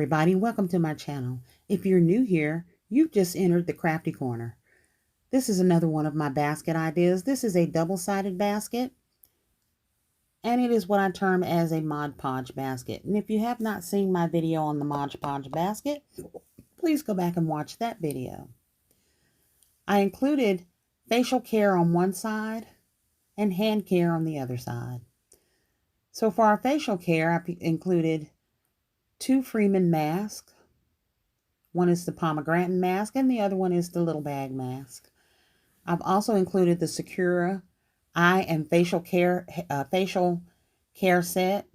everybody, welcome to my channel. If you're new here, you've just entered the Crafty Corner. This is another one of my basket ideas. This is a double-sided basket, and it is what I term as a Mod Podge basket. And if you have not seen my video on the Mod Podge basket, please go back and watch that video. I included facial care on one side and hand care on the other side. So for our facial care, I've included 2 Freeman masks. One is the pomegranate mask and the other one is the little bag mask. I've also included the Secura eye and facial care set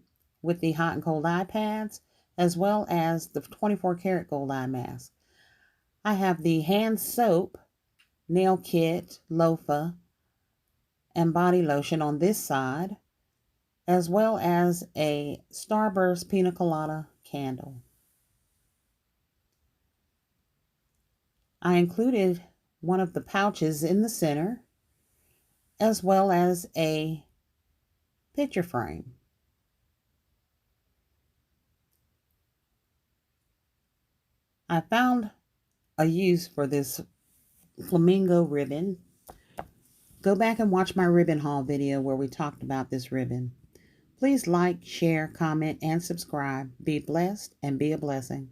with the hot and cold eye pads, as well as the 24 karat gold eye mask. I have the hand soap, nail kit, loofah, and body lotion on this side, as well as a Starburst Pina Colada candle. I included one of the pouches in the center, as well as a picture frame. I found a use for this flamingo ribbon. Go back and watch my ribbon haul video where we talked about this ribbon. Please like, share, comment, and subscribe. Be blessed and be a blessing.